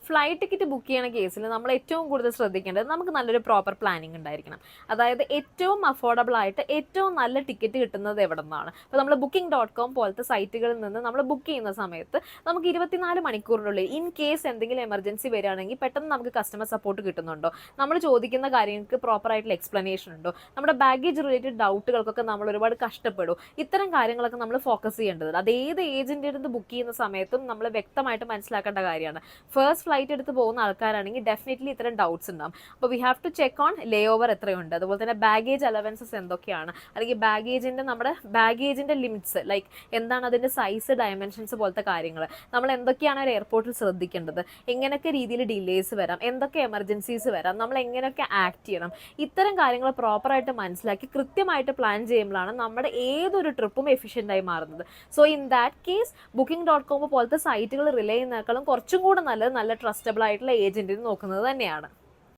Flight ticket book ചെയ്യണ കേസിൽ നമ്മൾ ഏറ്റവും കൂടുതൽ ശ്രദ്ധിക്കേണ്ടത് നമുക്ക് നല്ലൊരു പ്രോപ്പർ പ്ലാനിങ് ഉണ്ടായിരിക്കണം. അതായത് ഏറ്റവും അഫോർഡബിൾ ആയിട്ട് ഏറ്റവും നല്ല ടിക്കറ്റ് കിട്ടുന്നത് എവിടെ നിന്നാണ്. അപ്പോൾ നമ്മൾ Booking.com പോലത്തെ സൈറ്റുകളിൽ നിന്ന് നമ്മൾ ബുക്ക് ചെയ്യുന്ന സമയത്ത് നമുക്ക് 24 മണിക്കൂറിനുള്ളിൽ ഇൻ കേസ് എന്തെങ്കിലും എമർജൻസി വരികയാണെങ്കിൽ പെട്ടെന്ന് നമുക്ക് കസ്റ്റമർ സപ്പോർട്ട് കിട്ടുന്നുണ്ടോ, നമ്മൾ ചോദിക്കുന്ന കാര്യങ്ങൾക്ക് പ്രോപ്പർ ആയിട്ടുള്ള എക്സ്പ്ലനേഷൻ ഉണ്ടോ, നമ്മുടെ ബാഗേജ് റിലേറ്റഡ് ഡൗട്ടുകൾക്കൊക്കെ നമ്മൾ ഒരുപാട് കഷ്ടപ്പെടും. ഇത്തരം കാര്യങ്ങളൊക്കെ നമ്മൾ ഫോക്കസ് ചെയ്യേണ്ടത്. അത് ഏത് ഏജന്റിൽ നിന്ന് ബുക്ക് ചെയ്യുന്ന സമയത്തും നമ്മൾ വ്യക്തമായിട്ട് മനസ്സിലാക്കേണ്ട കാര്യമാണ്. ഫസ്റ്റ് ഫ്ലൈറ്റ് എടുത്ത് പോകുന്ന ആൾക്കാരാണെങ്കിൽ ഡെഫിനറ്റ്ലി ഇത്തരം ഡൗട്ട്സ് ഉണ്ടാവും. അപ്പോൾ we have to check on layover എത്രയുണ്ട്, അതുപോലെ തന്നെ ബാഗേജ് അലവൻസസ് എന്തൊക്കെയാണ്, അല്ലെങ്കിൽ നമ്മുടെ ബാഗേജിന്റെ ലിമിറ്റ്സ് ലൈക്ക് എന്താണ് അതിന്റെ സൈസ്, ഡയമെൻഷൻസ് പോലത്തെ കാര്യങ്ങൾ, നമ്മൾ എന്തൊക്കെയാണ് ഒരു എയർപോർട്ടിൽ ശ്രദ്ധിക്കേണ്ടത്, എങ്ങനെയൊക്കെ രീതിയിൽ ഡിലേസ് വരാം, എന്തൊക്കെ എമർജൻസീസ് വരാം, നമ്മൾ എങ്ങനെയൊക്കെ ആക്ട് ചെയ്യണം, ഇത്തരം കാര്യങ്ങൾ പ്രോപ്പറായിട്ട് മനസ്സിലാക്കി കൃത്യമായിട്ട് പ്ലാൻ ചെയ്യുമ്പോഴാണ് നമ്മുടെ ഏതൊരു ട്രിപ്പും എഫിഷ്യൻ്റായി മാറുന്നത്. So in that case Booking.com പോലത്തെ സൈറ്റുകൾ റിലേ ചെയ്യുന്നതിനേക്കാളും കുറച്ചും കൂടെ നല്ലത് നല്ല ട്രസ്റ്റബിൾ ആയിട്ടുള്ള ഏജന്റിന് നോക്കുന്നത് തന്നെയാണ്.